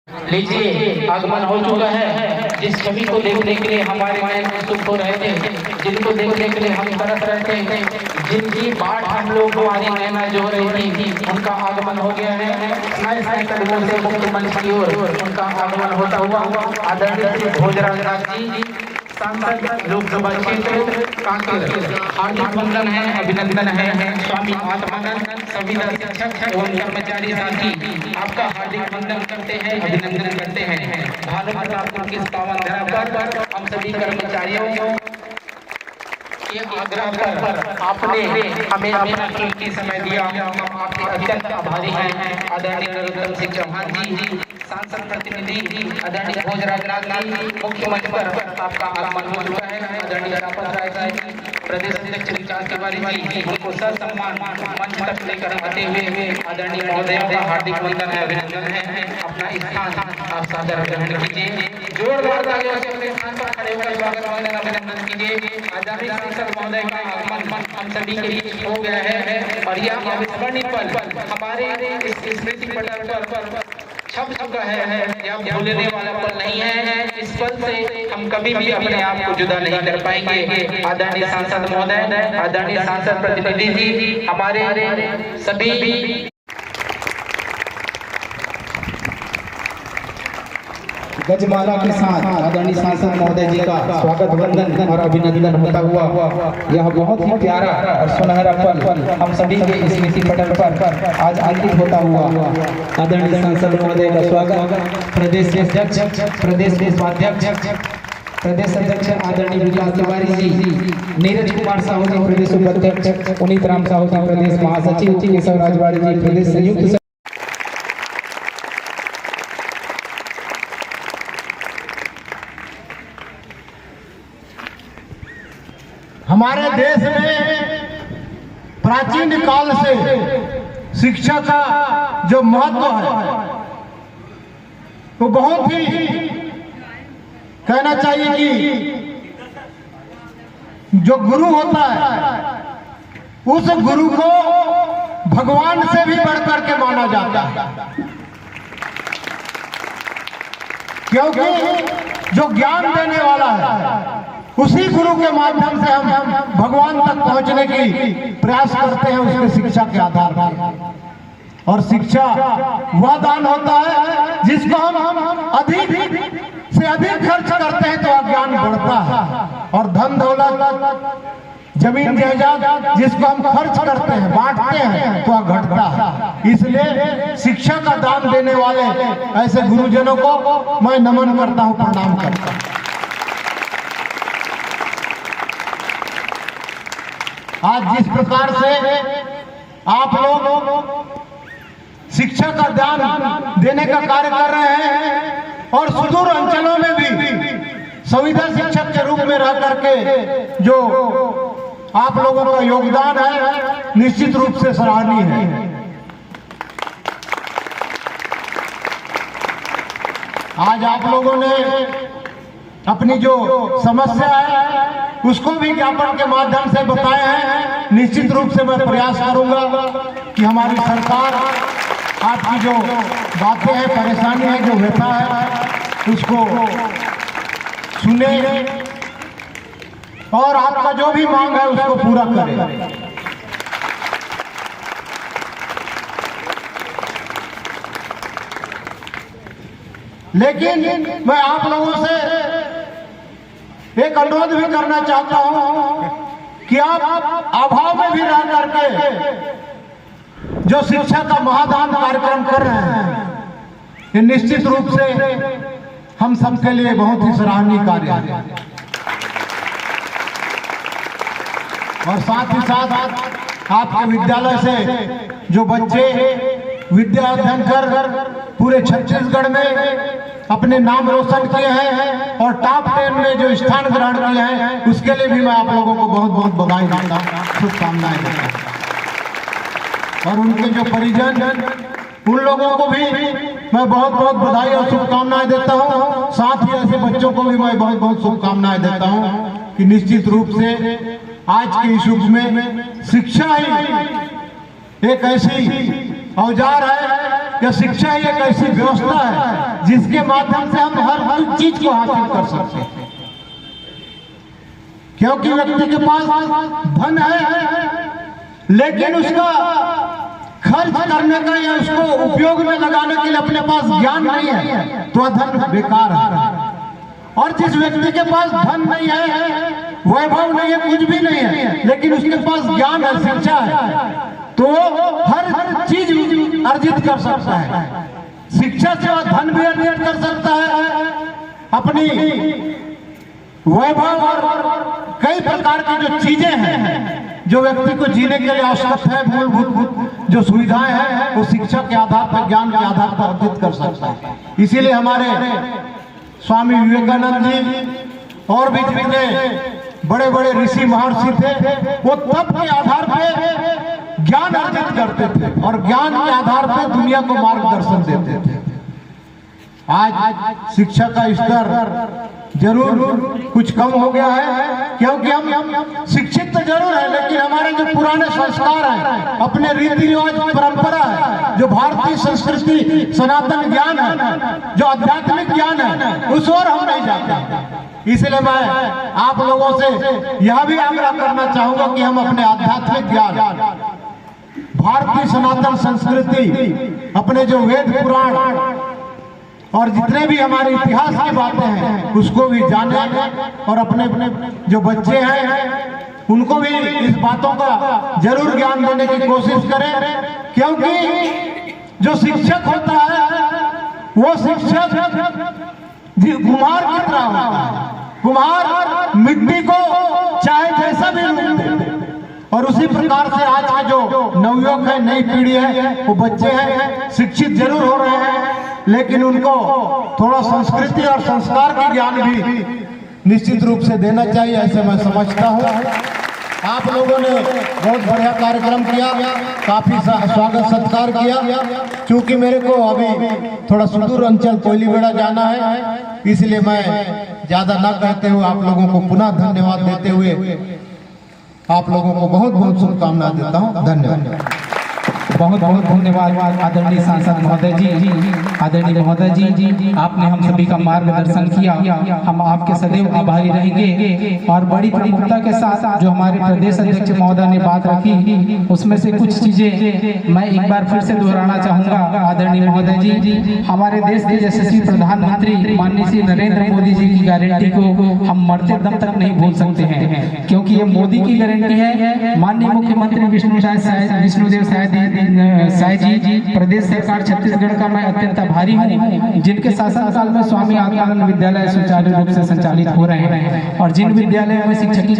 लीजिए आगमन हो चुका है। जिस छवि को देखने के लिए हमारे नयन उत्सुक हो रहे थे, जिनको देखने के लिए हम तरस रहे थे, जिनकी बाट हम लोग हमारी नैना जो रही थी, उनका आगमन हो गया है। नए कदमों से मुख्य मंच की ओर उनका आगमन होता हुआ आदरणीय श्री भोजराज नाथ जी सांसद लोकसभा क्षेत्र कांकेर, हार्दिक वंदन है, अभिनंदन है। स्वामी आत्मानंद संविदा शिक्षक एवं कर्मचारी साथी आपका हार्दिक वंदन करते हैं, अभिनंदन करते हैं। भारत प्रतापपुर की इस पावन धरा पर हम सभी कर्मचारियों के आग्रह पर आपने हमें अपना कीमती समय दिया, हम आपके अत्यंत आभारी हैं। आदरणीय नरोत्तम सिंह चौहान जी सांसद प्रतिनिधि, आदरणीय भोजराज नाथ जी, मुख्य मंच पर आपका आगमन हो चुका है। आदरणीय रापत राय जी, प्रदेश अध्यक्ष विकास तिवारी जी, उनको सम्मान मंच तक लेकर आते हुए आदरणीय महोदय का हार्दिक वंदन है, अभिनंदन है। अपना स्थान आप सादर ग्रहण कीजिए, जोरदार तालियों से अपने स्थान पर खड़े होकर स्वागत वंदन अभिनंदन कीजिए। आदरणीय सांसद महोदय का आगमन हम सभी के बीच हो गया है और यह अविस्मरणीय पल हमारे इस स्मृति पटल पर छप चुका है। यह भूलने वाला पल नहीं है। इस पल से हम कभी भी अपने आप को जुदा नहीं कर पाएंगे। आदरणीय सांसद महोदय, आदरणीय सांसद प्रतिनिधि जी, हमारे सभी गजमाला के साथ आदरणीय सांसद महोदय जी का स्वागत वंदन और अभिनंदन होता हुआ यह बहुत ही प्यारा और सुनहरा पल हम सभी के स्मृति पटल पर आज अंकित होता हुआ आदरणीय सांसद महोदय का स्वागत प्रदेश अध्यक्ष, प्रदेश उपाध्यक्ष, प्रदेश अध्यक्ष आदरणीय विकास तिवारी जी, नीरज कुमार साहू जी प्रदेश उपाध्यक्ष, पुनीत राम साहू जी प्रदेश महासचिव, केशव राजवाड़ी जी प्रदेश संयुक्त। हमारे देश में प्राचीन काल से शिक्षा का जो महत्व है वो बहुत ही कहना चाहिए कि जो गुरु होता है उस गुरु को भगवान से भी बढ़कर के माना जाता है, क्योंकि जो ज्ञान देने वाला है उसी गुरु के माध्यम से हम भगवान तक पहुंचने की प्रयास करते हैं, उसके शिक्षा के आधार पर। और शिक्षा वह दान होता है जिसको हम अधिक से अधिक खर्च करते हैं तो अज्ञान बढ़ता है, और धन दौलत जमीन जायदाद जिसको हम खर्च करते हैं, बांटते हैं तो घटता है। इसलिए शिक्षा का दान देने वाले ऐसे गुरुजनों को मैं नमन करता हूँ, प्रणाम करता हूँ। आज जिस प्रकार से आप लोग शिक्षा का दान देने का कार्य कर रहे हैं और सुदूर अंचलों में भी संविदा शिक्षक के रूप में रह करके जो आप लोगों का योगदान है निश्चित रूप से सराहनीय है। आज आप लोगों ने अपनी जो समस्या है उसको भी ज्ञापन के माध्यम से बताए हैं। निश्चित रूप से मैं प्रयास करूंगा कि हमारी सरकार आपकी जो बातें हैं, परेशानी है, जो व्यथा है उसको सुने और आपका जो भी मांग है उसको पूरा करे। लेकिन मैं आप लोगों से एक अनुरोध भी करना चाहता हूं कि आप अभाव में भी रह करके जो शिक्षा का महादान कार्यक्रम कर रहे हैं, ये निश्चित रूप से हम सबके लिए बहुत ही सराहनीय कार्य है। और साथ ही साथ आपके विद्यालय से जो बच्चे विद्या अध्ययन कर पूरे छत्तीसगढ़ में अपने नाम रोशन किए हैं और टॉप 10 में जो स्थान ग्रहण किए हैं, उसके लिए भी मैं आप लोगों को बहुत बहुत बधाई देता हूँ, शुभकामनाएं देता हूँ। और उनके जो परिजन उन लोगों को भी मैं बहुत बहुत बधाई और शुभकामनाएं देता हूँ। साथ ही ऐसे बच्चों को भी मैं बहुत बहुत शुभकामनाएं देता हूँ कि निश्चित रूप से आज के इस युग में शिक्षा ही एक ऐसी औजार है, या शिक्षा ही एक ऐसी व्यवस्था है जिसके माध्यम से हम हर चीज को हासिल कर सकते हैं। क्योंकि व्यक्ति के पास धन है लेकिन उसका खर्च करने का या उसको उपयोग में लगाने के लिए अपने पास ज्ञान नहीं है तो धन बेकार है। और जिस व्यक्ति के पास धन नहीं है, वैभव नहीं है, कुछ भी नहीं है, लेकिन उसके पास ज्ञान है, शिक्षा है, तो हर चीज अर्जित कर सकता है। शिक्षा से वह धन भी अर्जित कर सकता है, अपनी वैभव और कई प्रकार की जो चीजें हैं जो व्यक्ति को जीने के लिए आवश्यक है, मूलभूत जो सुविधाएं हैं, वो शिक्षा के आधार पर, ज्ञान के आधार पर अर्जित कर सकता है। इसीलिए हमारे स्वामी विवेकानंद जी और भी जितने बड़े बड़े ऋषि महर्षि थे, वो तप के आधार पर ज्ञान अर्जित करते थे और ज्ञान के आधार पर दुनिया को मार्गदर्शन देते थे। आज शिक्षा का स्तर जरूर कुछ कम हो गया है, क्योंकि हम शिक्षित तो जरूर है, लेकिन हमारे जो पुराने संस्कार हैं, अपने रीति रिवाज, परंपरा है, जो भारतीय संस्कृति, सनातन ज्ञान है, जो आध्यात्मिक ज्ञान है, उस ओर हम नहीं जाते। इसलिए मैं आप लोगों से यह भी आग्रह करना चाहूंगा कि हम अपने आध्यात्मिक ज्ञान, भारतीय सनातन संस्कृति, अपने जो वेद पुराण और जितने भी हमारे इतिहास की बातें हैं उसको भी जाने और अपने जो बच्चे हैं उनको भी इस बातों का जरूर ज्ञान देने की कोशिश करें। क्योंकि जो शिक्षक होता है वो शिक्षक कुम्हार की तरह होता है। कुम्हार मिट्टी को चाहे जैसा भी रूप दे, और उसी प्रकार से आज के जो नवयुवक है, नई पीढ़ी है, वो बच्चे हैं, शिक्षित जरूर हो रहे हैं, लेकिन उनको थोड़ा संस्कृति और संस्कार का ज्ञान भी निश्चित रूप से देना चाहिए, ऐसे मैं समझता हूँ। आप लोगों ने बहुत बढ़िया कार्यक्रम किया, काफी स्वागत सत्कार किया। क्योंकि मेरे को अभी थोड़ा सुदूर अंचल कोयलीबेड़ा जाना है, इसलिए मैं ज्यादा ना कहते हुए आप लोगों को पुनः धन्यवाद देते हुए आप लोगों को बहुत बहुत शुभकामना देता हूँ। धन्यवाद। बहुत बहुत धन्यवाद आदरणीय सांसद महोदय जी। आदरणीय महोदय जी, आपने हम सभी का मार्गदर्शन किया, हम आपके सदैव आभारी रहेंगे। और बड़ी प्रमुखता के साथ जो हमारे प्रदेश अध्यक्ष महोदय ने बात रखी, उसमें से कुछ चीजें मैं एक बार फिर से दोहराना चाहूंगा। आदरणीय महोदय जी, हमारे देश के यशस्वी प्रधानमंत्री माननीय श्री नरेंद्र मोदी जी की गारंटी को हम मरते दम तक नहीं भूल सकते हैं, क्योंकि ये मोदी की गारंटी है। माननीय मुख्यमंत्री विष्णुदेव साय जी, प्रदेश सरकार छत्तीसगढ़ का मैं अत्यंत आभारी हूँ, जिनके शासनकाल में स्वामी आत्मानंद विद्यालय सुचारू रूप से संचालित हो रहे हैं। और जिन विद्यालयों में शिक्षक की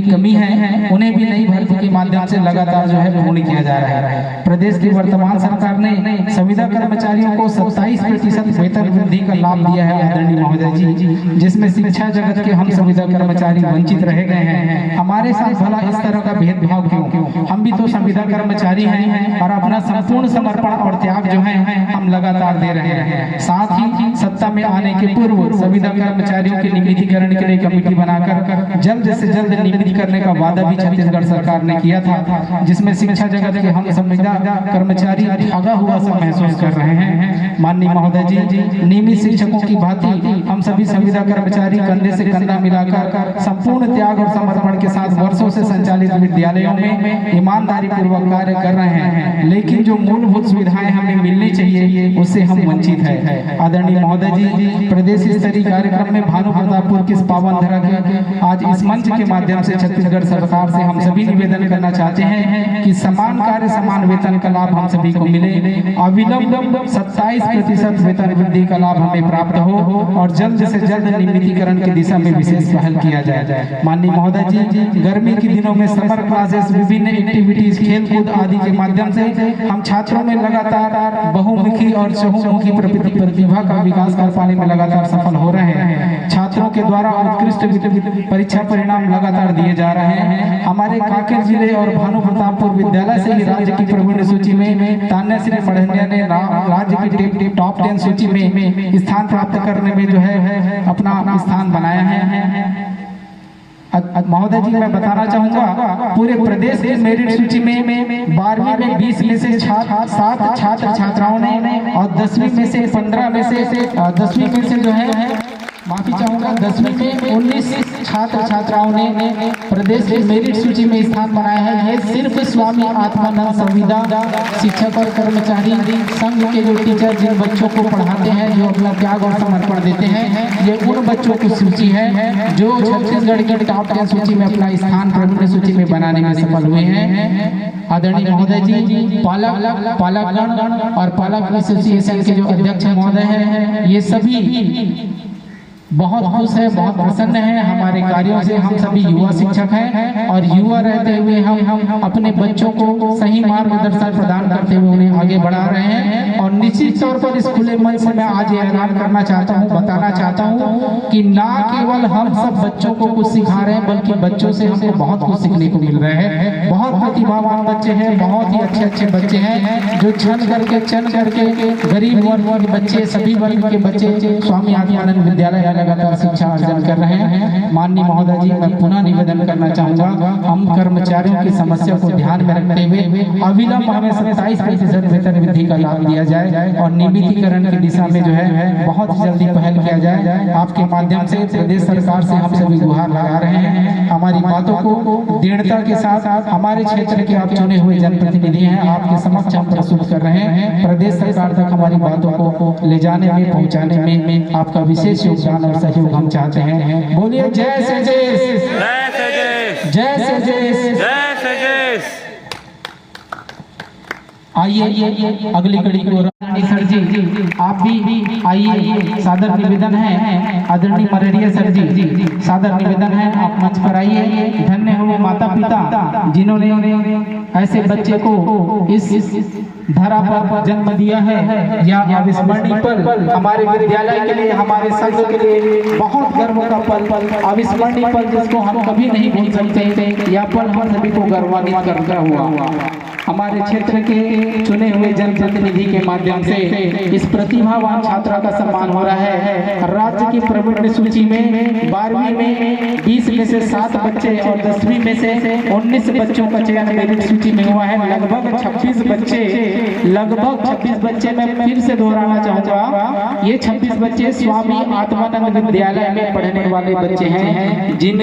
कमी है, उन्हें भी नई भर्ती के माध्यम से लगातार जो है पूर्ण किया जा रहा है। प्रदेश की वर्तमान सरकार ने संविदा कर्मचारियों को 27% वेतन वृद्धि का लाभ दिया है आदरणीय महोदय जी, जिसमें शिक्षा जगत के हम संविदा कर्मचारी वंचित रह गए हैं। हमारे साथ भला इस तरह का भेदभाव क्यों? हम भी तो संविदा कर्मचारी हैं और अपना संपूर्ण समर्पण और त्याग जो है हम लगातार दे रहे हैं। साथ ही सत्ता में आने के पूर्व संविदा कर्मचारियों के नियमितीकरण के लिए कमेटी बनाकर जल्द से जल्द नियमित करने का वादा भी छत्तीसगढ़ सरकार ने किया था, जिसमें शिक्षा जगत के हम संविदा कर्मचारी भागा हुआ सा महसूस कर रहे हैं। माननीय महोदय जी, नियमित शिक्षकों की भांति हम सभी संविदा कर्मचारी कंधे से कंधा मिलाकर संपूर्ण त्याग और समर्पण के साथ वर्षों से संचालित विद्यालयों में ईमानदारी पूर्वक कार्य कर रहे हैं, लेकिन जो मूलभूत सुविधाएं हमें मिलनी चाहिए उससे हम वंचित हैं। आदरणीय महोदय जी, प्रदेश स्तरीय कार्यक्रम में भानु प्रतापपुर की इस पावन धरा के आज इस मंच के माध्यम से छत्तीसगढ़ सरकार से हम सभी निवेदन करना चाहते हैं कि समान कार्य समान वेतन का लाभ हम सभी को मिले। अविलंब 27% वेतन वृद्धि का लाभ हमें प्राप्त हो और जल्द से जल्द नियमितीकरण की दिशा में विशेष पहल किया जाए। माननीय महोदय जी, गर्मी के दिनों में समर क्लासेस, विभिन्न एक्टिविटीज, खेल कूद आदि के माध्यम से हम छात्रों में लगातार बहुमुखी और चहुमुखी प्रतिभा का विकास कर पाने में लगातार सफल हो रहे हैं। छात्रों के द्वारा उत्कृष्ट परीक्षा परिणाम लगातार दिए जा रहे हैं। हमारे कांकेर जिले और भानु प्रतापपुर विद्यालय से ही राज्य की प्रवीण सूची में तान्याश्री मढ़निया ने राज्य की टॉप 10 सूची में स्थान प्राप्त करने में जो है अपना स्थान बनाया है। महोदय जी मैं बताना चाहूंगा पूरे प्रदेश की मेरिट सूची में 12वीं में 20 में से 7 छात्र छात्राओं ने और 10वीं में से 15 में से 10वीं में से जो है माफी चाहूंगा 10वीं में 19 छात्र छात्राओं ने प्रदेश की मेरिट सूची में स्थान बनाया है। ये सिर्फ स्वामी आत्मानंद संविदा शिक्षक और कर्मचारी संघ के जो टीचर जिन बच्चों को पढ़ाते हैं, जो अपना त्याग और समर्पण देते हैं, ये उन बच्चों की सूची है जो छत्तीसगढ़ की टॉप 10 सूची में अपना स्थान प्रमुख सूची में बनाने में सफल हुए हैं। आदरणीय महोदय जी, पालकगण और पालक एसोसिएशन के जो अध्यक्ष महोदय हैं, ये सभी बहुत खुश है, बहुत प्रसन्न है हमारे कार्यों से। हम सभी युवा शिक्षक हैं और युवा रहते हुए हम अपने बच्चों को सही मार्गदर्शन प्रदान करते हुए उन्हें आगे बढ़ा रहे हैं। और निश्चित तौर पर इस खुले मन से मैं आज ऐलान करना चाहता हूं, बताना चाहता हूं कि ना केवल हम सब बच्चों को कुछ सिखा रहे हैं, बल्कि बच्चों से हमको बहुत कुछ सीखने को मिल रहा है। बहुत प्रतिभावान बच्चे हैं, बहुत ही अच्छे बच्चे हैं जो चन करके गरीब वर्ग के बच्चे, सभी वर्ग के बच्चे स्वामी आत्मानंद विद्यालय लगातार शिक्षा अर्जन कर रहे हैं। माननीय महोदय जी, मैं पुनः निवेदन करना चाहूंगा, हम कर्मचारियों की समस्या को ध्यान में रखते हुए अविलंब हमें 27% वेतन वृद्धि का लाभ दिया जाए और नियमितीकरण की दिशा में जो है बहुत जल्दी पहल किया जाए। आपके माध्यम से प्रदेश सरकार से हम सभी गुहार लगा रहे हैं। हमारी बातों को दृढ़ता के साथ हमारे क्षेत्र के आप चुने हुए जनप्रतिनिधि हैं, आपके समक्ष हम प्रस्तुत कर रहे हैं। प्रदेश सरकार तक हमारी बातों को ले जाने में, पहुंचाने में आपका विशेष योगदान और सहयोग हम चाहते हैं। बोलिए जय से जय, जय से जय, जय से जय, जय से जय। आइए अगली कड़ी को सर जी आप भी आइए, सादर निवेदन है। आदरणीय मरेरिया सर जी, सादर निवेदन है, आप मंच पर आइए। धन्य हो माता पिता जिन्होंने ऐसे बच्चे को इस धरा पर जन्म दिया है। या अविस्मरणीय पल हमारे विद्यालय के लिए, हमारे संघ के लिए बहुत गर्व का पल, अविस्मरणीय पल जिसको हम कभी नहीं भूल सकते। यह पल हम सभी को गौरवान्वित करता हुआ हमारे क्षेत्र के चुने हुए जनप्रतिनिधि के माध्यम से इस प्रतिभावान छात्रा का सम्मान हो रहा है। राज्य की प्रमुख सूची में 12वीं में 20 में से 7 बच्चे और 10वीं में से 19 बच्चों का चयन मेरिट सूची में हुआ है। लगभग 26 बच्चे मैं फिर से दोहराना चाहूंगा, ये 26 बच्चे स्वामी आत्मानंद विद्यालय में पढ़ने वाले बच्चे हैं जिन